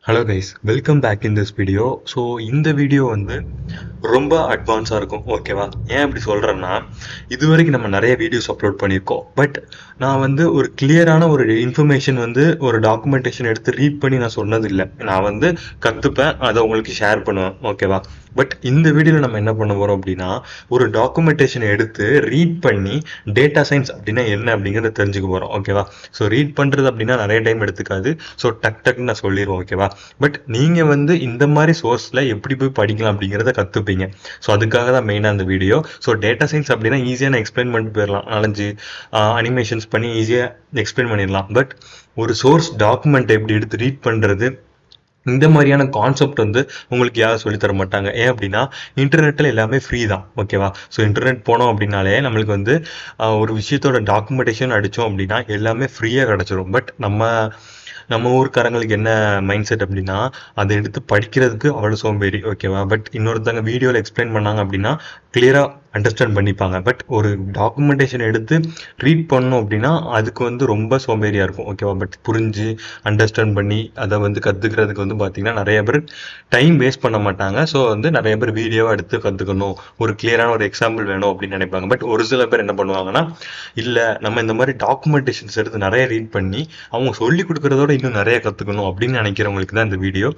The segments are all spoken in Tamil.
Hello guys, welcome back in this video. So இந்த வீடியோ வந்து ரொம்ப அட்வான்ஸாக இருக்கும், ஓகேவா? ஏன் அப்படி சொல்கிறேன்னா, இது வரைக்கும் நம்ம நிறைய வீடியோஸ் அப்லோட் பண்ணியிருக்கோம். பட் நான் வந்து ஒரு கிளியரான ஒரு இன்ஃபர்மேஷன் வந்து ஒரு டாக்குமெண்டேஷன் எடுத்து ரீட் பண்ணி நான் சொன்னதில்லை. நான் வந்து கற்றுப்பேன், அதை உங்களுக்கு ஷேர் பண்ணுவேன், ஓகேவா? பட் இந்த வீடியோவில் நம்ம என்ன பண்ண போகிறோம் அப்படின்னா, ஒரு டாக்குமெண்டேஷன் எடுத்து ரீட் பண்ணி டேட்டா சயின்ஸ் அப்படின்னா என்ன அப்படிங்கிறத தெரிஞ்சுக்க போகிறோம், ஓகேவா? ஸோ ரீட் பண்ணுறது அப்படின்னா நிறைய டைம் எடுத்துக்காது. ஸோ டக்குன்னு நான் சொல்லிடுவோம், ஓகேவா? பட் நீங்கள் வந்து இந்த மாதிரி சோர்ஸில் எப்படி போய் படிக்கலாம் அப்படிங்கிறத கற்றுப்பீங்க. ஸோ அதுக்காக தான் மெயினாக அந்த வீடியோ. ஸோ டேட்டா சயின்ஸ் அப்படின்னா ஈஸியாக நான் எக்ஸ்பிளைன் பண்ணிட்டு போயிடலாம், 4-5 அனிமேஷன்ஸ் பண்ணி ஈஸியாக எக்ஸ்பிளைன் பண்ணிடலாம். பட் ஒரு சோர்ஸ் டாக்குமெண்ட் எப்படி எடுத்து ரீட் பண்ணுறது, இந்த மாதிரியான கான்செப்ட் வந்து உங்களுக்கு யாரும் சொல்லி தர மாட்டாங்க. ஏன் அப்படின்னா இன்டர்நெட்டில் எல்லாமே ஃப்ரீ தான், ஓகேவா? ஸோ இன்டர்நெட் போனோம் அப்படின்னாலே நம்மளுக்கு வந்து ஒரு விஷயத்தோட டாக்குமெண்டேஷன் அடித்தோம் அப்படின்னா எல்லாமே ஃப்ரீயாக கிடச்சிரும். பட் நம்ம ஊருக்காரங்களுக்கு என்ன மைண்ட் செட் அப்படின்னா, அதை எடுத்து படிக்கிறதுக்கு அவ்வளோ சோம்பேறி, ஓகேவா? பட் இன்னொருத்தங்க வீடியோவில் எக்ஸ்பிளைன் பண்ணாங்க அப்படின்னா கிளியராக அண்டர்ஸ்டாண்ட் பண்ணிப்பாங்க. பட் ஒரு டாக்குமெண்டேஷன் எடுத்து ரீட் பண்ணோம் அப்படின்னா அதுக்கு வந்து ரொம்ப சோம்பேறியாக இருக்கும், ஓகேவா? பட் புரிஞ்சு அண்டர்ஸ்டாண்ட் பண்ணி அதை வந்து கற்றுக்கிறதுக்கு வந்து பார்த்திங்கன்னா நிறைய பேர் டைம் வேஸ்ட் பண்ண மாட்டாங்க. ஸோ வந்து நிறைய பேர் வீடியோவை எடுத்து கற்றுக்கணும், ஒரு கிளியரான ஒரு எக்ஸாம்பிள் வேணும் அப்படின்னு நினைப்பாங்க. பட் ஒரு சில பேர் என்ன பண்ணுவாங்கன்னா, இல்லை நம்ம இந்த மாதிரி டாக்குமெண்டேஷன்ஸ் எடுத்து நிறைய ரீட் பண்ணி அவங்க சொல்லி கொடுக்குறதோட இன்னும் நிறைய கற்றுக்கணும் அப்படின்னு நினைக்கிறவங்களுக்கு தான் இந்த வீடியோ.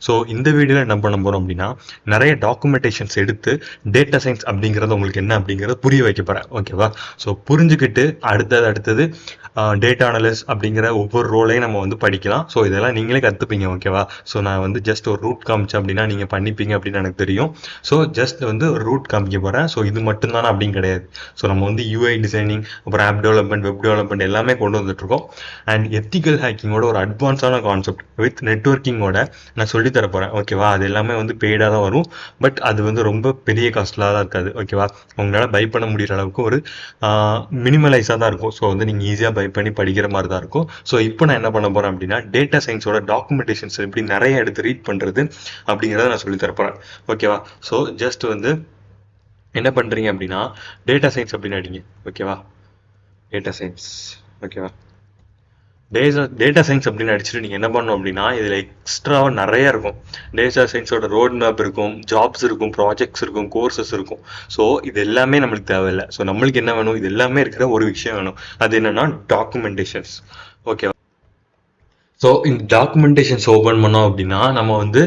ஸோ இந்த வீடியோவில் என்ன பண்ண போகிறோம் அப்படின்னா, நிறைய டாக்குமெண்டேஷன்ஸ் எடுத்து டேட்டா சயின்ஸ் அப்படிங்கிறது உங்களுக்கு என்ன அப்படிங்கிறத புரிய வைக்க போகிறேன், ஓகேவா? ஸோ புரிஞ்சுக்கிட்டு அடுத்தது டேட்டா அனலிஸ்ட் அப்படிங்கிற ஒவ்வொரு ரோலையும் நம்ம வந்து படிக்கலாம். ஸோ இதெல்லாம் நீங்களே கற்றுப்பீங்க, ஓகேவா? ஸோ நான் வந்து ஜஸ்ட் ஒரு ரூட் காமிச்சேன் அப்படின்னா நீங்கள் பண்ணிப்பீங்க அப்படின்னு எனக்கு தெரியும். ஸோ ஜஸ்ட் வந்து ஒரு ரூட் காமிக்க போகிறேன். ஸோ இது மட்டும்தானே அப்படின்னு கிடையாது. ஸோ நம்ம வந்து யூஐ டிசைனிங், அப்புறம் ஆப் டெவலப்மெண்ட், வெப் டெவலப்மெண்ட் எல்லாமே கொண்டு வந்துட்டுருக்கோம். அண்ட் எத்திக்கல் ஹேக்கிங்கோட ஒரு அட்வான்ஸான கான்செப்ட் வித் நெட்வொர்க்கிங்கோட நான் சொல்லித்தர போகிறேன், ஓகேவா? அது எல்லாமே வந்து பெய்டாக தான் வரும். பட் அது வந்து ரொம்ப பெரிய காஸ்ட்லாக தான் இருக்காது, ஓகேவா? உங்களால் பை பண்ண முடிகிற அளவுக்கு ஒரு மினிமலைஸாக தான் இருக்கும். ஸோ வந்து நீங்கள் ஈஸியாக பை பண்ணி படிக்கிற மாதிரி தான் இருக்கும். ஸோ இப்போ நான் என்ன பண்ண போகிறேன் அப்படின்னா, டேட்டா சயின்ஸோட டாக்குமெண்டேஷன்ஸ் எப்படி நிறைய எடுத்து ரீட் பண்ணுறது அப்படிங்கிறத நான் சொல்லி தரப்போகிறேன், ஓகேவா? ஸோ ஜஸ்ட் வந்து என்ன பண்ணுறீங்க அப்படின்னா, டேட்டா சயின்ஸ் அப்படின்னு அடிங்க, ஓகேவா? டேட்டா சயின்ஸ், ஓகேவா? டேட்டா சயின்ஸ் அப்படின்னு அடிச்சுட்டு நீங்கள் என்ன பண்ணணும் அப்படின்னா, இதில் எக்ஸ்ட்ராவாக நிறைய இருக்கும். டேட்டா சயின்ஸோட ரோட் மேப் இருக்கும், ஜாப்ஸ் இருக்கும், ப்ராஜெக்ட்ஸ் இருக்கும், கோர்சஸ் இருக்கும். ஸோ இது எல்லாமே நம்மளுக்கு தேவையில்லை. ஸோ நம்மளுக்கு என்ன வேணும், இது எல்லாமே இருக்கிற ஒரு விஷயம் வேணும். அது என்னன்னா டாக்குமெண்டேஷன்ஸ், ஓகேவா? ஸோ இந்த டாக்குமெண்டேஷன்ஸ் ஓப்பன் பண்ணோம் அப்படின்னா நம்ம வந்து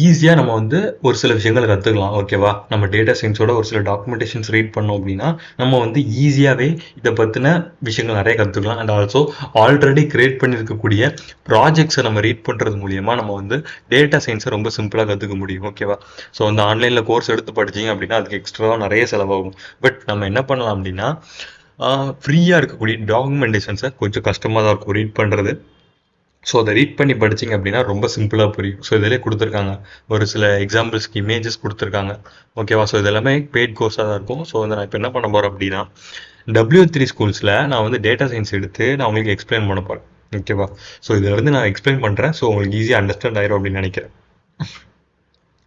ஈஸியாக நம்ம வந்து ஒரு சில விஷயங்களை கற்றுக்கலாம், ஓகேவா? நம்ம டேட்டா சயின்ஸோட ஒரு சில டாக்குமெண்டேஷன்ஸ் ரீட் பண்ணோம் அப்படின்னா நம்ம வந்து ஈஸியாகவே இதை பற்றின விஷயங்கள் நிறைய கற்றுக்கலாம். அண்ட் ஆல்சோ ஆல்ரெடி கிரியேட் பண்ணியிருக்கக்கூடிய ப்ராஜெக்ட்ஸை நம்ம ரீட் பண்ணுறது மூலியமாக நம்ம வந்து டேட்டா சயின்ஸை ரொம்ப சிம்பிளாக கற்றுக்க முடியும், ஓகேவா? ஸோ அந்த ஆன்லைனில் கோர்ஸ் எடுத்து படிச்சிங்க அப்படின்னா அதுக்கு எக்ஸ்ட்ராவாக நிறைய செலவாகும். பட் நம்ம என்ன பண்ணலாம் அப்படின்னா, ஃப்ரீயாக இருக்கக்கூடிய டாக்குமெண்டேஷன்ஸை கொஞ்சம் கஷ்டமாக தான் இருக்கும் ரீட் பண்ணுறது. ஸோ அதை ரீட் பண்ணி படிச்சிங்க அப்படின்னா ரொம்ப சிம்பிளாக புரியும். ஸோ இதிலே கொடுத்துருக்காங்க ஒரு சில எக்ஸாம்பிள்ஸ்க்கு இமேஜஸ் கொடுத்துருக்காங்க, ஓகேவா? ஸோ இது எல்லாமே பெய்ட் கோர்ஸாக தான் இருக்கும். ஸோ வந்து நான் இப்போ என்ன பண்ண போகிறேன் அப்படின்னா, W3 ஸ்கூல்ஸில் நான் வந்து டேட்டா சயின்ஸ் எடுத்து நான் உங்களுக்கு எக்ஸ்பிளைன் பண்ண போகிறேன், ஓகேவா? ஸோ இதில் வந்து நான் எக்ஸ்பிளைன் பண்ணுறேன். ஸோ உங்களுக்கு ஈஸியாக அண்டர்ஸ்டாண்ட் ஆயிரும் அப்படின்னு நினைக்கிறேன்.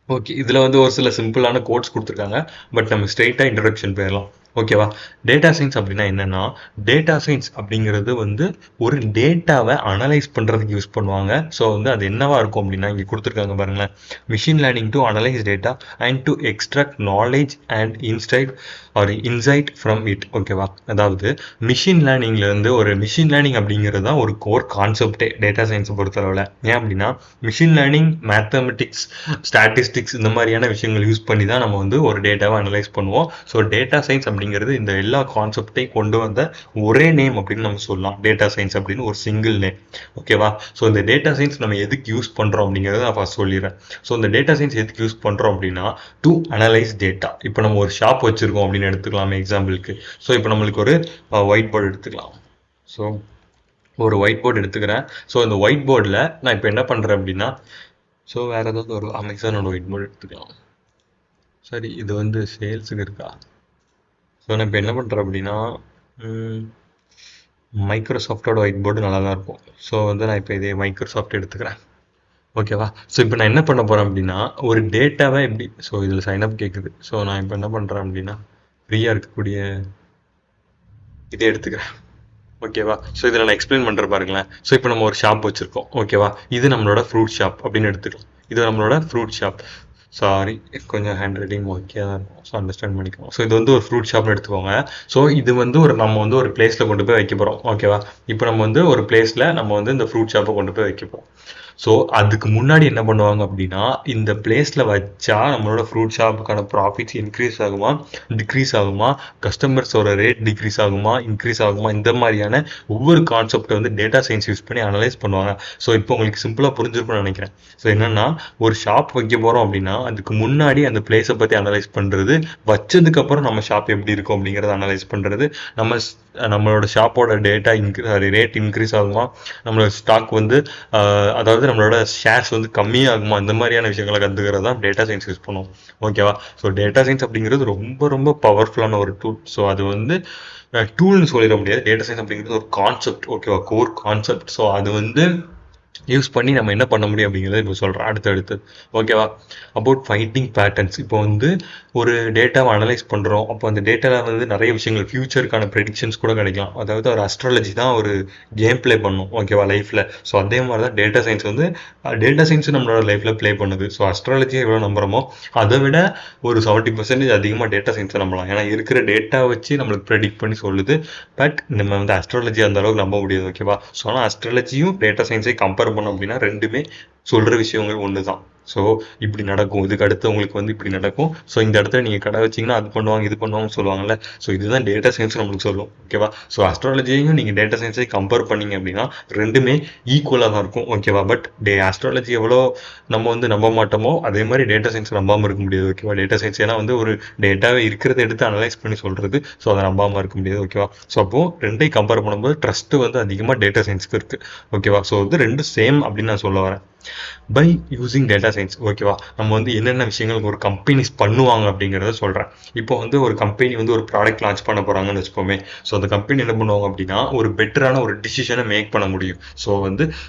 ஓகே, இதில் வந்து ஒரு சில சிம்பிளான கோட்ஸ் கொடுத்துருக்காங்க. பட் நம்ம ஸ்ட்ரெயிட்டாக இன்ட்ரடக்ஷன் போயிடலாம், ஓகேவா? டேட்டா சயின்ஸ் அப்படின்னா என்னென்னா, டேட்டா சயின்ஸ் அப்படிங்கிறது வந்து ஒரு டேட்டாவை அனலைஸ் பண்ணுறதுக்கு யூஸ் பண்ணுவாங்க. ஸோ வந்து அது என்னவா இருக்கும் அப்படின்னா, இங்கே கொடுத்துருக்காங்க பாருங்களேன், machine learning to analyse data and to extract knowledge and inside from it, ஓகேவா? அதாவது மிஷின் லேர்னிங்லேருந்து ஒரு மிஷின் லேர்னிங் அப்படிங்கிறது தான் ஒரு கோர் கான்செப்டே டேட்டா சயின்ஸை பொறுத்தளவில். ஏன் அப்படின்னா மிஷின் லேர்னிங், மேத்தமெட்டிக்ஸ், ஸ்டாட்டிஸ்டிக்ஸ் இந்த மாதிரியான விஷயங்கள் யூஸ் பண்ணி தான் நம்ம வந்து ஒரு டேட்டாவை அனலைஸ் பண்ணுவோம். ஸோ டேட்டா சயின்ஸ் அப்படிங்கிறது இந்த எல்லா கான்செப்டையும் கொண்டு வந்த ஒரே நேம் அப்படின்னு நம்ம சொல்லலாம், டேட்டா சயின்ஸ் அப்படின்னு ஒரு சிங்கிள் நேம், ஓகேவா? ஸோ இந்த டேட்டா சயின்ஸ் நம்ம எதுக்கு யூஸ் பண்ணுறோம் அப்படிங்கிறத நான் ஃபர்ஸ்ட் சொல்லிடுறேன். ஸோ இந்த டேட்டா சயின்ஸ் எதுக்கு யூஸ் பண்ணுறோம் அப்படின்னா, டு அனலைஸ் டேட்டா. இப்போ நம்ம ஒரு ஷாப் வச்சுருக்கோம் அப்படின்னு எடுத்துக்கலாமே எக்ஸாம்பிளுக்கு. ஸோ இப்போ நம்மளுக்கு ஒரு ஒயிட் போர்டு எடுத்துக்கலாம். ஸோ ஒரு ஒயிட் போர்டு எடுத்துக்கிறேன். ஸோ இந்த ஒயிட் போர்டில் நான் இப்போ என்ன பண்ணுறேன் அப்படின்னா, ஸோ வேறு ஏதாவது ஒரு அமேசானோட ஒயிட் போர்டு எடுத்துக்கலாம். சரி, இது வந்து சேல்ஸுக்கு இருக்கா? ஸோ நான் இப்போ என்ன பண்ணுறேன் அப்படின்னா, மைக்ரோசாஃப்டோட ஒயிட் போர்டு நல்லா தான் இருக்கும். ஸோ வந்து நான் இப்போ இதே மைக்ரோசாஃப்ட் எடுத்துக்கிறேன், ஓகேவா? ஸோ இப்போ நான் என்ன பண்ண போகிறேன் அப்படின்னா, ஒரு டேட்டாவை எப்படி, ஸோ இதில் சைன்அப் கேட்குது. ஸோ நான் இப்போ என்ன பண்ணுறேன் அப்படின்னா, ஃப்ரீயாக இருக்கக்கூடிய இதே எடுத்துக்கிறேன், ஓகேவா? ஸோ இதில் நான் எக்ஸ்பிளைன் பண்ணுற பாருங்களேன். ஸோ இப்போ நம்ம ஒரு ஷாப் வச்சுருக்கோம், ஓகேவா? இது நம்மளோட ஃப்ரூட் ஷாப் அப்படின்னு எடுத்துக்கலாம். இது நம்மளோட ஃப்ரூட் ஷாப். சாரி, கொஞ்சம் ஹேண்ட் ரைட்டிங் ஓகே தான் இருக்கும், ஸோ அண்டர்ஸ்டாண்ட் பண்ணிக்கோங்க. ஸோ இது வந்து ஒரு ஃப்ரூட் ஷாப்னு எடுத்துக்கோங்க. ஸோ இது வந்து நம்ம வந்து ஒரு பிளேஸில் கொண்டு போய் வைக்க போகிறோம், ஓகேவா? இப்போ நம்ம வந்து ஒரு பிளேஸில் நம்ம வந்து இந்த ஃப்ரூட் ஷாப்பை கொண்டு போய் வைக்க போகிறோம். ஸோ அதுக்கு முன்னாடி என்ன பண்ணுவாங்க அப்படின்னா, இந்த பிளேஸில் வச்சா நம்மளோட ஃப்ரூட் ஷாப்புக்கான ப்ராஃபிட்ஸ் இன்க்ரீஸ் ஆகுமா, டிக்ரீஸ் ஆகுமா, கஸ்டமர்ஸோட ரேட் டிக்ரீஸ் ஆகுமா, இன்க்ரீஸ் ஆகுமா, இந்த மாதிரியான ஒவ்வொரு கான்செப்டை வந்து டேட்டா சயின்ஸ் யூஸ் பண்ணி அனலைஸ் பண்ணுவாங்க. ஸோ இப்போ உங்களுக்கு சிம்பிளாக புரிஞ்சிருக்கும்னு நினைக்கிறேன். ஸோ என்னென்னா, ஒரு ஷாப் வைக்க போகிறோம் அப்படின்னா அதுக்கு முன்னாடி அந்த பிளேஸை பற்றி அனலைஸ் பண்ணுறது, வச்சதுக்கப்புறம் நம்ம ஷாப் எப்படி இருக்கும் அப்படிங்கிறத அனலைஸ் பண்ணுறது, நம்மளோட ஷாப்போட ரேட் இன்க்ரீஸ் ஆகுமா, நம்மளோட ஸ்டாக் வந்து அதாவது நம்மளோட ஷேர்ஸ் வந்து கம்மியாகுமா, இந்த மாதிரியான விஷயங்களை கற்றுக்கிறது தான் டேட்டா சயின்ஸ் யூஸ் பண்ணுவோம், ஓகேவா? ஸோ டேட்டா சயின்ஸ் அப்படிங்கிறது ரொம்ப ரொம்ப பவர்ஃபுல்லான ஒரு டூல். ஸோ அது வந்து டூல்னு சொல்லிட முடியாது. டேட்டா சயின்ஸ் அப்படிங்கிறது ஒரு கான்செப்ட், ஓகேவா? Core concept. ஸோ அது வந்து யூஸ் பண்ணி நம்ம என்ன பண்ண முடியும் அப்படிங்கிறத இப்போ சொல்கிறேன் அடுத்தடுத்து, ஓகேவா? About finding patterns. இப்போ வந்து ஒரு டேட்டாவை அனலைஸ் பண்ணுறோம். அப்போ அந்த டேட்டாவில் வந்து நிறைய விஷயங்கள், ஃபியூச்சருக்கான ப்ரெடிக்ஷன்ஸ் கூட கிடைக்கலாம். அதாவது ஒரு அஸ்ட்ராலஜி தான் ஒரு கேம் ப்ளே பண்ணும், ஓகேவா, லைஃப்பில். ஸோ அதே மாதிரி தான் டேட்டா சயின்ஸ் வந்து டேட்டா சயின்ஸ் நம்மளோட லைஃப்பில் ப்ளே பண்ணுது. ஸோ அஸ்ட்ராலஜியை எவ்வளோ நம்புகிறோமோ அதை விட ஒரு 70% அதிகமாக டேட்டா சயின்ஸை நம்பலாம். ஏன்னா இருக்கிற டேட்டா வச்சு நம்மளுக்கு ப்ரெடிக்ட் பண்ணி சொல்லுது. பட் நம்ம வந்து அஸ்ட்ராலஜி அந்த அளவுக்கு நம்ப முடியாது, ஓகேவா? ஸோ ஆனால் அஸ்ட்ராலஜியும் டேட்டா சயின்ஸை கம்பேர் பண்ணோம் அப்படின்னா ரெண்டுமே சொல்கிற விஷயங்கள் ஒன்று தான். ஸோ இப்படி நடக்கும், இதுக்கு அடுத்து உங்களுக்கு வந்து இப்படி நடக்கும், ஸோ இந்த இடத்துல நீங்கள் கடை வச்சிங்கன்னா அது பண்ணுவாங்க இது பண்ணுவாங்கன்னு சொல்லுவாங்கல்ல. ஸோ இதுதான் டேட்டா சயின்ஸ் நம்மளுக்கு சொல்லும், ஓகேவா? ஸோ அஸ்ட்ராலஜியையும் நீங்கள் டேட்டா சயின்ஸை கம்பேர் பண்ணிங்க அப்படின்னா ரெண்டுமே ஈக்குவலாக தான் இருக்கும், ஓகேவா? பட் அஸ்ட்ராலஜி எவ்வளோ நம்ம வந்து நம்ப மாட்டோமோ அதே மாதிரி டேட்டா சயின்ஸ் நம்பாமல் இருக்க முடியாது, ஓகேவா? டேட்டா சயின்ஸ் ஏன்னா வந்து ஒரு டேட்டாவை இருக்கிறத எடுத்து அனலைஸ் பண்ணி சொல்கிறது. ஸோ அதை நம்பாமல் இருக்க முடியாது, ஓகேவா? ஸோ அப்போது ரெண்டையும் கம்பேர் பண்ணும்போது ட்ரஸ்ட்டு வந்து அதிகமாக டேட்டா சயின்ஸ்க்கு இருக்குது, ஓகேவா? ஸோ வந்து ரெண்டும் சேம் அப்படின்னு நான் சொல்ல வரேன். பை யூஸிங் டேட்டா சயின்ஸ், ஓகேவா? நம்ம வந்து என்னென்ன விஷயங்கள் ஒரு கம்பெனிஸ் பண்ணுவாங்க அப்படிங்கிறத சொல்கிறேன். இப்போ வந்து ஒரு கம்பெனி வந்து ஒரு ப்ராடக்ட் லான்ச் பண்ண போகிறாங்கன்னு வச்சுக்கோமே. ஸோ அந்த கம்பெனி என்ன பண்ணுவாங்க அப்படின்னா ஒரு பெட்டரான ஒரு டிசிஷனை மேக் பண்ண முடியும்.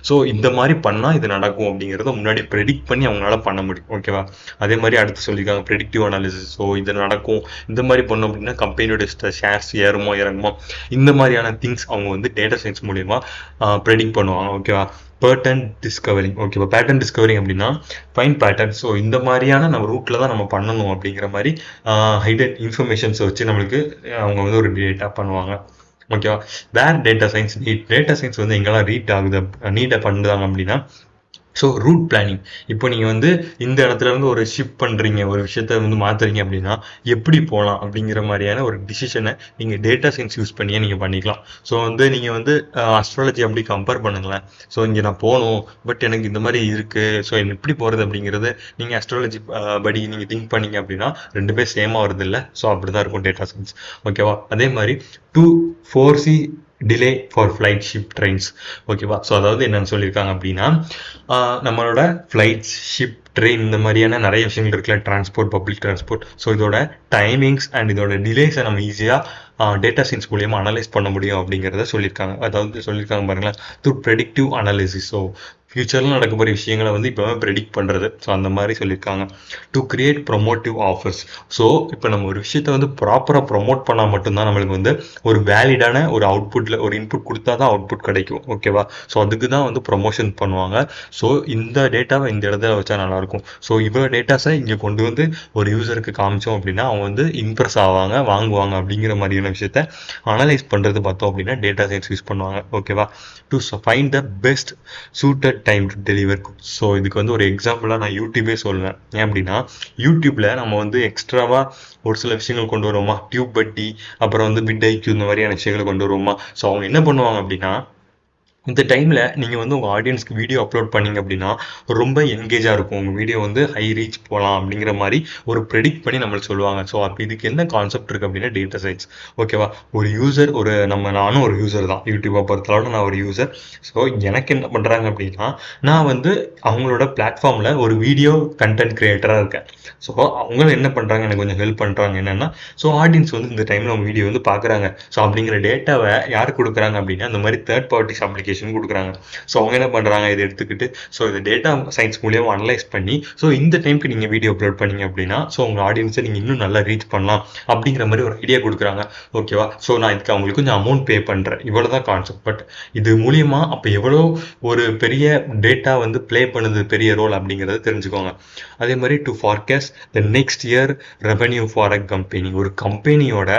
ஸோ இந்த மாதிரி பண்ணால் இது நடக்கும் அப்படிங்கிறத முன்னாடி ப்ரெடிக்ட் பண்ணி அவங்களால பண்ண முடியும், ஓகேவா? அதே மாதிரி அடுத்து சொல்லியிருக்காங்க ப்ரெடிக்டிவ் அனாலிசிஸ். ஸோ இது நடக்கும், இந்த மாதிரி பண்ணோம் அப்படின்னா கம்பெனியோட ஷேர்ஸ் ஏறுமோ இறங்குமோ, இந்த மாதிரியான திங்ஸ் அவங்க வந்து டேட்டா சயின்ஸ் மூலியமா ப்ரெடிக்ட் பண்ணுவாங்க, ஓகேவா? பேட்டர்ன் டிஸ்கவரிங், ஓகேவா? பேட்டர்ன் டிஸ்கவரிங் அப்படின்னா ஃபைன் பேட்டர்ன். ஸோ இந்த மாதிரியான நம்ம ரூட்டில் தான் நம்ம பண்ணணும் அப்படிங்கிற மாதிரி ஹைடன் இன்ஃபர்மேஷன்ஸை வச்சு நம்மளுக்கு அவங்க வந்து ஒரு டேட்டா பண்ணுவாங்க, ஓகேவா? வேர் டேட்டா சயின்ஸ் டேட்டா சயின்ஸ் வந்து எங்கெல்லாம் நீட்டாக பண்ணுறாங்க அப்படின்னா, ஸோ ரூட் பிளானிங். இப்போ நீங்கள் வந்து இந்த இடத்துல இருந்து ஒரு ஷிஃப்ட் பண்ணுறீங்க, ஒரு விஷயத்த வந்து மாற்றுறீங்க அப்படின்னா எப்படி போகலாம் அப்படிங்கிற மாதிரியான ஒரு டிசிஷனை நீங்கள் டேட்டா சயின்ஸ் யூஸ் பண்ணியே நீங்கள் பண்ணிக்கலாம். ஸோ வந்து நீங்கள் வந்து அஸ்ட்ராலஜி அப்படி கம்பேர் பண்ணுங்களேன். ஸோ இங்கே நான் போகணும், பட் எனக்கு இந்த மாதிரி இருக்குது, ஸோ என்ன எப்படி போகிறது அப்படிங்கிறது நீங்கள் அஸ்ட்ராலஜி படி நீங்கள் திங்க் பண்ணீங்க அப்படின்னா ரெண்டுமே சேமாக வருது இல்லை. ஸோ அப்படி தான் இருக்கும் டேட்டா சயின்ஸ், ஓகேவா? அதே மாதிரி 2-4C delay for flight ship trains, ஓகேவா? ஸோ அதாவது என்னென்னு சொல்லியிருக்காங்க அப்படின்னா நம்மளோட ஃப்ளைட்ஸ், ஷிப், ட்ரெயின், இந்த மாதிரியான நிறைய விஷயங்கள் இருக்குல்ல, டிரான்ஸ்போர்ட், பப்ளிக் டிரான்ஸ்போர்ட். ஸோ இதோட டைமிங்ஸ் அண்ட் இதோட டிலேஸை நம்ம ஈஸியாக டேட்டா சயின்ஸ் மூலியமாக அனலைஸ் பண்ண முடியும் அப்படிங்கிறத சொல்லியிருக்காங்க. அதாவது சொல்லியிருக்காங்க பாருங்களேன், த்ரூ ப்ரெடிக்டிவ் அனாலிசிஸ். ஸோ ஃபியூச்சரில் நடக்க போகிற விஷயங்களை வந்து இப்போவே ப்ரெடிக்ட் பண்ணுறது. ஸோ அந்த மாதிரி சொல்லியிருக்காங்க. To create promotive offers. So இப்போ நம்ம ஒரு விஷயத்தை வந்து ப்ராப்பராக ப்ரொமோட் பண்ணால் மட்டும்தான் நம்மளுக்கு வந்து ஒரு வேலிடான ஒரு அவுட்புட்டில் ஒரு இன்புட் கொடுத்தா தான் அவுட்புட் கிடைக்கும், ஓகேவா? ஸோ அதுக்கு தான் வந்து ப்ரொமோஷன் பண்ணுவாங்க. ஸோ இந்த டேட்டாவை இந்த இடத்துல வச்சா நல்லாயிருக்கும். ஸோ இவ்வளோ டேட்டாஸை இங்கே கொண்டு வந்து ஒரு யூசருக்கு காமிச்சோம் அப்படின்னா அவங்க வந்து இம்ப்ரெஸ் ஆவாங்க, வாங்குவாங்க அப்படிங்கிற மாதிரியான விஷயத்த அனலைஸ் பண்ணுறது பார்த்தோம் அப்படின்னா டேட்டா சயின்ஸ் யூஸ் பண்ணுவாங்க, ஓகேவா? To find the best suited time to deliver. So இதுக்கு வந்து ஒரு எக்ஸாம்பிளாக நான் யூடியூபே சொல்லுவேன். ஏன் அப்படின்னா யூடியூப்பில் நம்ம வந்து எக்ஸ்ட்ராவாக ஒரு சில விஷயங்கள் கொண்டு வருவோமா, டியூப் பட்டி, அப்புறம் வந்து பிட் ஐக்யூ, இந்த மாதிரியான விஷயங்களை கொண்டு வருவோமா. ஸோ அவங்க என்ன பண்ணுவாங்க அப்படின்னா இந்த டைமில் நீங்கள் வந்து உங்கள் ஆடியன்ஸ்க்கு வீடியோ அப்லோட் பண்ணிங்க அப்படின்னா ரொம்ப என்கேஜாக இருக்கும், உங்கள் வீடியோ வந்து ஹை ரீச் போகலாம் அப்படிங்கிற மாதிரி ஒரு ப்ரெடிக்ட் பண்ணி நம்மளுக்கு சொல்லுவாங்க. ஸோ அப்போ இதுக்கு என்ன கான்செப்ட் இருக்குது அப்படின்னா டேட்டா சயின்ஸ், ஓகேவா? ஒரு யூசர், நானும் ஒரு யூசர் தான், யூடியூப்பை பொறுத்தளவு நான் ஒரு யூசர். ஸோ எனக்கு என்ன பண்ணுறாங்க அப்படின்னா நான் வந்து அவங்களோட பிளாட்ஃபார்மில் ஒரு வீடியோ கண்டென்ட் கிரியேட்டராக இருக்கேன். ஸோ அவங்களும் என்ன பண்ணுறாங்க, எனக்கு கொஞ்சம் ஹெல்ப் பண்ணுறாங்க. என்னென்னா ஸோ ஆடியன்ஸ் வந்து இந்த டைமில் அவங்க வீடியோ வந்து பார்க்குறாங்க. ஸோ அப்படிங்கிற டேட்டாவை யார் கொடுக்குறாங்க அப்படின்னா இந்த மாதிரி தேர்ட் பார்ட்டிஸ் அப்ளிகேஷன் அப்ளிகேஷன் கொடுக்குறாங்க. ஸோ அவங்க என்ன பண்ணுறாங்க, இதை எடுத்துக்கிட்டு ஸோ இதை டேட்டா சயின்ஸ் மூலியமாக அனலைஸ் பண்ணி ஸோ இந்த டைமுக்கு நீங்கள் வீடியோ அப்லோட் பண்ணீங்க அப்படின்னா ஸோ உங்கள் ஆடியன்ஸை நீங்கள் இன்னும் நல்லா ரீச் பண்ணலாம் அப்படிங்கிற மாதிரி ஒரு ஐடியா கொடுக்குறாங்க. ஓகேவா? ஸோ நான் இதுக்கு அவங்களுக்கு கொஞ்சம் அமௌண்ட் பே பண்ணுறேன், இவ்வளோ தான் கான்செப்ட். பட் இது மூலியமாக அப்போ எவ்வளோ ஒரு பெரிய டேட்டா வந்து ப்ளே பண்ணுது பெரிய ரோல் அப்படிங்கிறத தெரிஞ்சுக்கோங்க. அதே மாதிரி to forecast the next year revenue for a company, ஒரு கம்பெனியோட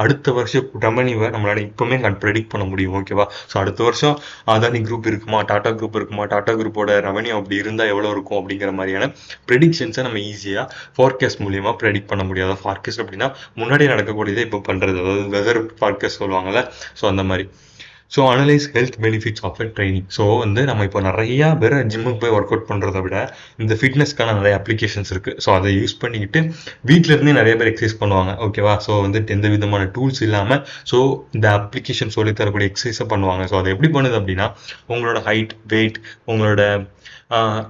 அடுத்த வருஷம் ரெவன்யூவை நம்மளால இப்போவுமே ப்ரெடிக்ட் பண்ண முடியும். ஓகேவா? ஸோ அடுத்த வருஷம் அதானி குரூப் இருக்குமா, டாடா குரூப் இருக்குமா, டாடா குரூப்போட ரெவன்யூ அப்படி இருந்தால் எவ்வளோ இருக்கும் அப்படிங்கிற மாதிரியான ப்ரெடிக்ஷன்ஸை நம்ம ஈஸியாக ஃபார்காஸ்ட் மூலியமாக ப்ரெடிக்ட் பண்ண முடியாது. ஃபார்காஸ்ட் அப்படின்னா முன்னாடி நடக்கக்கூடியதை இப்போ பண்ணுறது, அதாவது வெதர் ஃபார்காஸ்ட் சொல்லுவாங்கள்ல, ஸோ அந்த மாதிரி. So analyse health benefits of training. So வந்து நம்ம இப்போ நிறையா பேர் ஜிம்முக்கு போய் ஒர்க் அவுட் பண்ணுறதை விட இந்த ஃபிட்னஸ்க்கான நிறைய அப்ளிகேஷன்ஸ் இருக்குது. ஸோ அதை யூஸ் பண்ணிக்கிட்டு வீட்டிலேருந்தே நிறைய பேர் எக்ஸசைஸ் பண்ணுவாங்க. ஓகேவா? ஸோ வந்து எந்த விதமான டூல்ஸ் இல்லாமல் ஸோ இந்த அப்ளிகேஷன் சொல்லி தரக்கூடிய எக்ஸசைஸை பண்ணுவாங்க. ஸோ அதை எப்படி பண்ணுது அப்படின்னா உங்களோட ஹைட், வெயிட், உங்களோட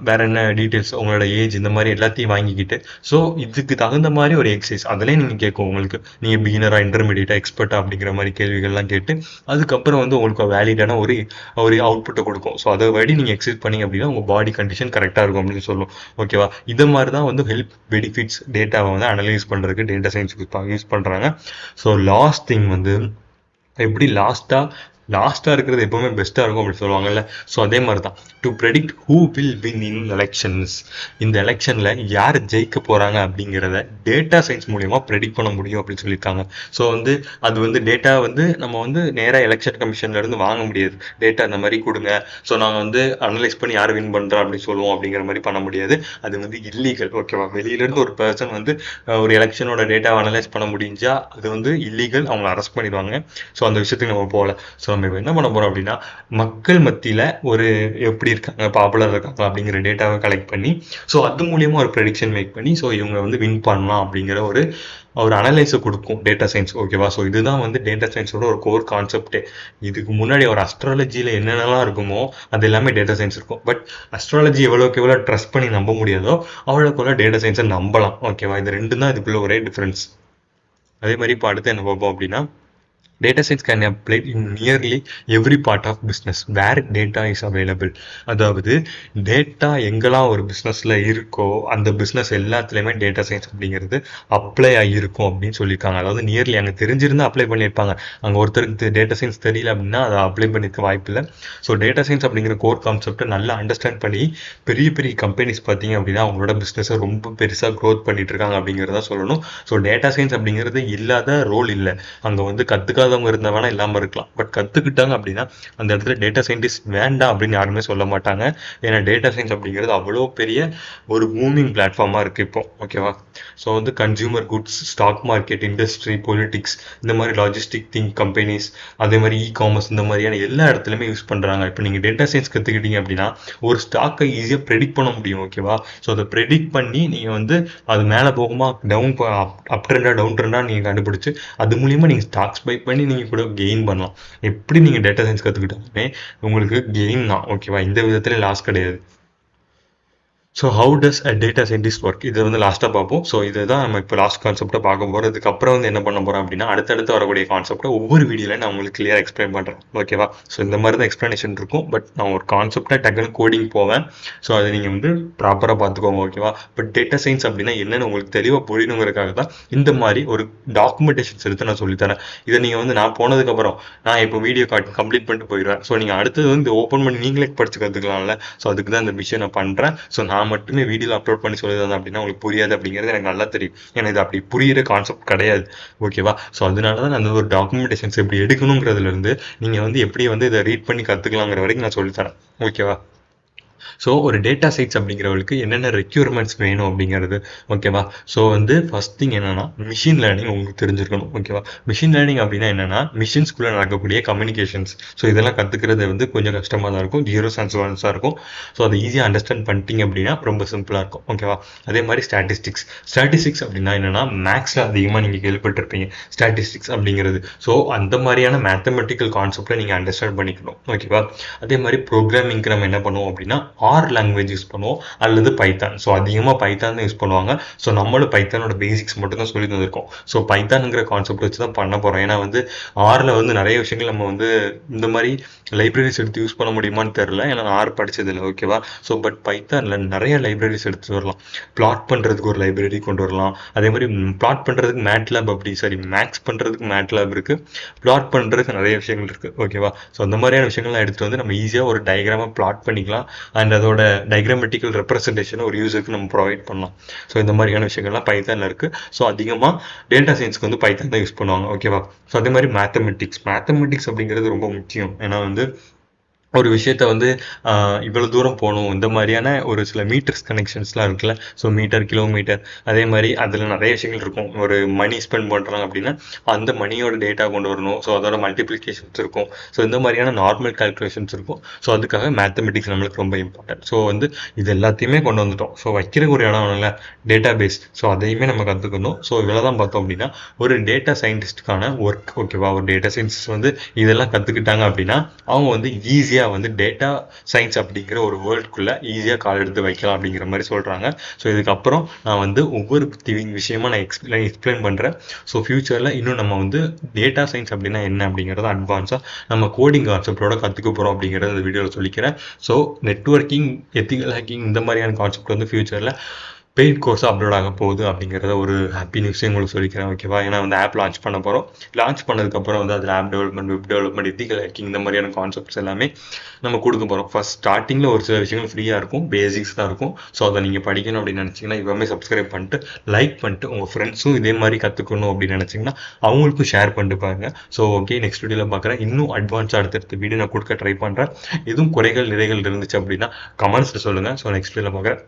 வேற என்ன டீட்டெயில்ஸ், உங்களோட ஏஜ், இந்த மாதிரி எல்லாத்தையும் வாங்கிக்கிட்டு ஸோ இதுக்கு தகுந்த மாதிரி ஒரு எக்ஸசைஸ் அதிலே நீங்கள் கேட்கும், உங்களுக்கு நீங்கள் பிகினராக, இன்டர்மீடியட்டாக, எக்ஸ்பர்ட்டாக அப்படிங்கிற மாதிரி கேள்விகள்லாம் கேட்டு அதுக்கப்புறம் வந்து உங்களுக்கு வேலிடான ஒரு அவுட்புட்டை கொடுக்கும். ஸோ அதை வழி நீங்கள் எக்ஸசைஸ் பண்ணிங்க அப்படின்னா உங்கள் பாடி கண்டிஷன் கரெக்டாக இருக்கும் அப்படின்னு சொல்லும். ஓகேவா? இதை மாதிரி தான் வந்து ஹெல்த் பெனிஃபிட்ஸ் டேட்டாவை வந்து அனலைஸ் பண்ணுறதுக்கு டேட்டா சயின்ஸ் யூஸ் பண்ணுறாங்க. ஸோ லாஸ்ட் திங் வந்து எப்படி லாஸ்ட்டாக இருக்கிறது எப்போவுமே பெஸ்ட்டாக இருக்கும் அப்படி சொல்லுவாங்கல்ல. ஸோ அதே மாதிரி தான் to predict who will win in elections. இந்த எலெக்ஷனில் யார் ஜெயிக்க போகிறாங்க அப்படிங்கிறத டேட்டா சயின்ஸ் மூலியமாக ப்ரெடிக்ட் பண்ண முடியும் அப்படின்னு சொல்லியிருக்காங்க. ஸோ வந்து அது வந்து டேட்டா வந்து நம்ம வந்து நேராக எலெக்ஷன் கமிஷன்லேருந்து வாங்க முடியாது. டேட்டா இந்த மாதிரி கொடுங்க, ஸோ நாங்கள் வந்து அனலைஸ் பண்ணி யார் வின் பண்ணுறோம் அப்படின்னு சொல்லுவோம் அப்படிங்கிற மாதிரி பண்ண முடியாது. அது வந்து இல்லீகல். ஓகேவா? வெளியிலேருந்து ஒரு பர்சன் வந்து ஒரு எலெக்ஷனோட டேட்டாவை அனலைஸ் பண்ண முடிஞ்சா அது வந்து இல்லீகல், அவங்களை அரெஸ்ட் பண்ணிடுவாங்க. ஸோ அந்த விஷயத்துக்கு நம்ம போகல. ஸோ நம்ம என்ன பண்ண போகிறோம் அப்படின்னா மக்கள் மத்தியில் ஒரு எப்படி இருக்காங்க, பாப்புலர் இருக்காங்க அப்படிங்கிற டேட்டாவை கலெக்ட் பண்ணி ஸோ அது மூலியமாக ஒரு ப்ரெடிக்ஷன் மேக் பண்ணி ஸோ இவங்க வந்து வின் பண்ணலாம் அப்படிங்கிற ஒரு அனலைஸை கொடுக்கும் டேட்டா சயின்ஸ். ஓகேவா? ஸோ இதுதான் வந்து டேட்டா சயின்ஸோட ஒரு கோர் கான்செப்டே. இதுக்கு முன்னாடி ஒரு அஸ்ட்ராலஜியில் என்னென்னலாம் இருக்குமோ அது எல்லாமே டேட்டா சயின்ஸ் இருக்கும். பட் அஸ்ட்ராலஜி எவ்வளோக்கு எவ்வளோ ட்ரஸ்ட் பண்ணி நம்ப முடியாதோ அவ்வளோக்கு எவ்வளோ டேட்டா சயின்ஸை நம்பலாம். ஓகேவா? இது ரெண்டு தான் இதுக்குள்ள ஒரே டிஃப்ரென்ஸ். அதே மாதிரி இப்போ அடுத்து என்ன பார்ப்போம் அப்படின்னா data science can be applied in nearly every part of business where data is available. அதாவது டேட்டா எங்கெல்லாம் ஒரு பிஸ்னஸில் இருக்கோ அந்த பிஸ்னஸ் எல்லாத்துலேயுமே டேட்டா சயின்ஸ் அப்படிங்கிறது அப்ளை ஆகியிருக்கும் அப்படின்னு சொல்லியிருக்காங்க. அதாவது நியர்லி அங்கே தெரிஞ்சிருந்தா அப்ளை பண்ணியிருப்பாங்க. அங்கே ஒருத்தருக்கு டேட்டா சயின்ஸ் தெரியல அப்படின்னா அதை அப்ளை பண்ணியிருக்க வாய்ப்பு இல்லை. ஸோ டேட்டா சயின்ஸ் அப்படிங்கிற கோர் கான்செப்டை நல்லா அண்டர்ஸ்டாண்ட் பண்ணி பெரிய பெரிய கம்பெனிஸ் பார்த்தீங்க அப்படின்னா அவங்களோட பிஸ்னஸை ரொம்ப பெருசாக க்ரோத் பண்ணிட்டு இருக்காங்க அப்படிங்கிறத சொல்லணும். ஸோ டேட்டா சயின்ஸ் அப்படிங்கிறது இல்லாத ரோல் இல்லை. அங்கே வந்து கற்றுக்காதவங்க இருந்தால் வேணால் இல்லாமல் இருக்கலாம். பட் கற்றுக்கிட்டாங்க அப்படின்னா அந்த இடத்துல டேட்டா சயின்டிஸ்ட் வேண்டாம் அப்படின்னு யாருமே சொல்ல மாட்டாங்க. ஏன்னா டேட்டா சயின்ஸ் அப்படிங்கிறது அவ்வளோ பெரிய ஒரு பூமிங் பிளாட்ஃபார்மாக இருக்குது இப்போ. ஓகேவா? ஸோ வந்து consumer goods, stock market, industry, politics, இந்த மாதிரி லாஜிஸ்டிக் கம்பெனிஸ், அதே மாதிரி காமர்ஸ், இந்த மாதிரியான எல்லா இடத்துலையுமே யூஸ் பண்ணுறாங்க. இப்போ நீங்கள் டேட்டா சயின்ஸ் கற்றுக்கிட்டீங்க அப்படின்னா ஒரு ஸ்டாக்கை ஈஸியாக ப்ரெடிக்ட் பண்ண முடியும். ஓகேவா? ஸோ அதை ப்ரெடிக்ட் பண்ணி நீங்கள் வந்து அது மேலே போகுமா, அப் ட்ரெண்டாக, டவுன் ட்ரெண்டாக நீங்கள் கண்டுபிடிச்சி அது மூலியமாக நீங்கள் ஸ்டாக்ஸ் பை பண்ணி நீங்கள் கூட கெயின் பண்ணலாம். எப்படி நீங்கள் டேட்டா சயின்ஸ் கற்றுக்கிட்டாலுமே உங்களுக்கு கெயின் தான். ஓகேவா? இந்த விதத்தில் லாஸ் கிடையாது. So how does a data scientist work, இதை வந்து லாஸ்ட்டாக பார்ப்போம். ஸோ இதை தான் நம்ம இப்போ லாஸ்ட் கான்செப்டை பார்க்க போகிறோம். இதுக்கப்புறம் வந்து என்ன பண்ண போகிறோம் அப்படின்னா அடுத்தடுத்து வரக்கூடிய கான்செப்டை ஒவ்வொரு வீடியோவில் நான் உங்களுக்கு கிளியராக எக்ஸ்பிளைன் பண்ணுறேன். ஓகேவா? ஸோ இந்த மாதிரி தான் எக்ஸ்ப்ளனேஷன் இருக்கும். பட் நான் ஒரு கான்செப்டாக டக்குன்னு கோடிங் போவேன். ஸோ அதை நீங்கள் வந்து ப்ராப்பராக பார்த்துக்கோங்க. ஓகேவா? பட் டேட்டா சயின்ஸ் அப்படின்னா என்னென்னு உங்களுக்கு தெளிவாக புரியணுங்கிறதுக்காக தான் இந்த மாதிரி ஒரு டாக்குமெண்டேஷன்ஸ் எடுத்து நான் சொல்லித்தரேன். இதை நீங்கள் வந்து நான் போனதுக்கப்புறம் நான் இப்போ வீடியோ கம்ப்ளீட் பண்ணிட்டு போயிடுவேன். ஸோ நீங்கள் அடுத்தது வந்து ஓப்பன் பண்ணி நீங்களே படித்து கற்றுக்கலாம்ல. ஸோ அதுக்கு தான் இந்த விஷயம் நான் பண்ணுறேன். ஸோ நான் மட்டுமே வீடியோவில் அப்லோட் பண்ணி சொல்லுறது அப்படின்னா உங்களுக்கு புரியாது அப்படிங்கிறது எனக்கு நல்லா தெரியும். ஏன்னா இது அப்படி புரியிற கான்செப்ட் கிடையாது. ஓகேவா? ஸோ அதனால தான் நான் ஒரு டாக்குமெண்டேஷன்ஸ் எப்படி எடுக்கணுங்கிறதுலேருந்து நீங்கள் வந்து எப்படி வந்து இதை ரீட் பண்ணி கற்றுக்கலாங்கிற வரைக்கும் நான் சொல்லித்தரேன். ஓகேவா? ஸோ ஒரு டேட்டா சயின்ஸ் அப்படிங்கிறவங்களுக்கு என்னென்ன ரெக்யூர்மெண்ட்ஸ் வேணும் அப்படிங்கிறது. ஓகேவா? ஸோ வந்து ஃபஸ்ட் திங் என்னென்னா மிஷின் லேர்னிங் உங்களுக்கு தெரிஞ்சிருக்கணும். ஓகேவா? மிஷின் லேர்னிங் அப்படின்னா என்னென்னா மிஷின்ஸ்குள்ளே நடக்கக்கூடிய கம்யூனிகேஷன்ஸ். ஸோ இதெல்லாம் கற்றுக்கிறது வந்து கொஞ்சம் கஷ்டமாக தான் இருக்கும், ஜீரோஸ் அண்ட் ஒன்ஸாக இருக்கும். ஸோ அதை ஈஸியாக அண்டர்ஸ்டாண்ட் பண்ணிட்டீங்க அப்படின்னா ரொம்ப சிம்பிளாக இருக்கும். ஓகேவா? அதே மாதிரி ஸ்டாட்டிஸ்டிக்ஸ் அப்படின்னா என்னென்னா மேக்ஸில் அதிகமாக நீங்கள் கேள்விப்பட்டிருப்பீங்க ஸ்டாட்டிஸ்டிக்ஸ் அப்படிங்கிறது. ஸோ அந்த மாதிரியான மேத்தமெட்டிக்கல் கான்செப்டை நீங்கள் அண்டர்ஸ்டாண்ட் பண்ணிக்கணும். ஓகேவா? அதே மாதிரி ப்ரோக்ராமிங்க்கு நம்ம என்ன பண்ணுவோம் அப்படின்னா ஆர் லாங்குவேஜ் யூஸ் பண்ணுவோம் அல்லது பைத்தான். ஸோ அதிகமாக பைத்தான் தான் யூஸ் பண்ணுவாங்க. ஸோ நம்மளும் பைத்தானோட பேசிக்ஸ் மட்டும் தான் சொல்லி தந்திருக்கோம். ஸோ பைத்தானுங்கிற கான்செப்ட் வச்சு தான் பண்ண போகிறோம். ஏன்னா வந்து ஆரில் வந்து நிறைய விஷயங்கள் நம்ம வந்து இந்த மாதிரி லைப்ரரிஸ் எடுத்து யூஸ் பண்ண முடியுமான்னு தெரில, ஏன்னா ஆர் படித்ததில்லை, ஓகேவா. ஸோ பட் பைத்தானில் நிறைய லைப்ரரிஸ் எடுத்துகிட்டு வரலாம். பிளாட் பண்ணுறதுக்கு ஒரு லைப்ரரி கொண்டு வரலாம். அதே மாதிரி பிளாட் பண்ணுறதுக்கு மேட்லேப், மேக்ஸ் பண்ணுறதுக்கு மேட்லேப் இருக்குது. பிளாட் பண்ணுறதுக்கு நிறைய விஷயங்கள் இருக்குது, ஓகேவா. ஸோ அந்த மாதிரியான விஷயங்கள்லாம் எடுத்துகிட்டு வந்து நம்ம ஈஸியாக ஒரு டயக்ராமாக பிளாட் பண்ணிக்கலாம். அண்ட் அதோட டயக்ராமெட்டிக்கல் ரெப்ரசன்டேஷனை ஒரு யூசருக்கு நம்ம ப்ரொவைட் பண்ணலாம். ஸோ இந்த மாதிரியான விஷயங்கள்லாம் பைத்தானில் இருக்குது. ஸோ அதிகமாக டேட்டா சயின்ஸ்க்கு வந்து பைத்தான் தான் யூஸ் பண்ணுவாங்க, ஓகேவா. ஸோ அதே மாதிரி மேத்தமெட்டிக்ஸ் அப்படிங்கிறது ரொம்ப முக்கியம். ஏன்னா வந்து ஒரு விஷயத்த வந்து இவ்வளோ தூரம் போகணும், இந்த மாதிரியான ஒரு சில மீட்டர்ஸ் கனெக்ஷன்ஸ்லாம் இருக்குல்ல. ஸோ மீட்டர், கிலோமீட்டர், அதே மாதிரி அதில் நிறைய விஷயங்கள் இருக்கும். ஒரு மணி ஸ்பெண்ட் பண்ணுறாங்க அப்படின்னா அந்த மணியோட டேட்டா கொண்டு வரணும். ஸோ அதோட மல்டிப்ளிகேஷன்ஸ் இருக்கும். ஸோ இந்த மாதிரியான நார்மல் கால்குலேஷன்ஸ் இருக்கும். ஸோ அதுக்காக மேத்தமெட்டிக்ஸ் நம்மளுக்கு ரொம்ப இம்பார்ட்டன்ட். ஸோ வந்து இது எல்லாத்தையுமே கொண்டு வந்துட்டோம். ஸோ வைக்கிற ஒரு இடம் இல்லை, டேட்டா பேஸ். ஸோ அதையுமே நம்ம கற்றுக்கணும். ஸோ இவ்வளோ தான் பார்த்தோம் அப்படின்னா ஒரு டேட்டா சயின்டிஸ்ட்டுக்கான ஒர்க், ஓகேவா. ஒரு டேட்டா சயின்டிஸ்ட் வந்து இதெல்லாம் கற்றுக்கிட்டாங்க அப்படின்னா அவங்க வந்து ஈஸியாக வந்து டேட்டா சயின்ஸ் அப்படிங்கிற ஒரு வேர்ல்டுக்குள்ள ஈஸியாக கால் எடுத்து வைக்கலாம் அப்படிங்கிற மாதிரி சொல்கிறாங்க. ஸோ இதுக்கப்புறம் நான் வந்து ஒவ்வொரு விஷயமா நான் எக்ஸ்பிளைன் பண்ணுறேன். ஸோ ஃபியூச்சரில் இன்னும் நம்ம வந்து டேட்டா சயின்ஸ் அப்படின்னா என்ன அப்படிங்கிறத அட்வான்ஸாக நம்ம கோடிங் கான்செப்டோட கற்றுக்க போகிறோம் அப்படிங்கிறத இந்த வீடியோவில் சொல்லிக்கிறேன். ஸோ நெட்வொர்க்கிங், எத்திக்கல் ஹேக்கிங், இந்த மாதிரியான கான்செப்ட் வந்து ஃபியூச்சரில் பெய்ட் கோர்ஸாக அப்லோட் ஆக போகுது அப்படிங்கிறத ஒரு ஹாப்பி நியூஸையும் உங்களுக்கு சொல்லிக்கிறேன், ஓகேவா. ஏன்னா வந்து ஆப் லான்ச் பண்ண போகிறோம். லான்ச் பண்ணதுக்கப்புறம் வந்து அதில் app development, web development, ethical hacking, இந்த மாதிரியான கான்செப்ட்ஸ் எல்லாமே நம்ம கொடுக்க போகிறோம். ஃபர்ஸ்ட் ஸ்டார்டிங்கில் ஒரு சில விஷயங்கள் ஃப்ரீயாக இருக்கும், பேசிக்ஸ் தான் இருக்கும். ஸோ அதை நீங்கள் படிக்கணும் அப்படின்னு நினச்சிங்கன்னா இப்போவே சப்ஸ்கிரைப் பண்ணிட்டு லைக் பண்ணிட்டு உங்கள் ஃப்ரெண்ட்ஸும் இதே மாதிரி கற்றுக்கணும் அப்படின்னு நினச்சிங்கன்னா அவங்களுக்கும் ஷேர் பண்ணிட்டு பாருங்க. ஸோ ஓகே, நெக்ஸ்ட் வீடியோவில் பார்க்குறேன். இன்னும் அட்வான்ஸாக அடுத்தடுத்த வீடியோ நான் கொடுக்க ட்ரை பண்ணுறேன். எதுவும் குறைகள் நிறைகள் இருந்துச்சு அப்படின்னா கமெண்ட்ஸில் சொல்லுங்கள். ஸோ நெக்ஸ்ட் வீடியோவில் பார்க்குறேன்.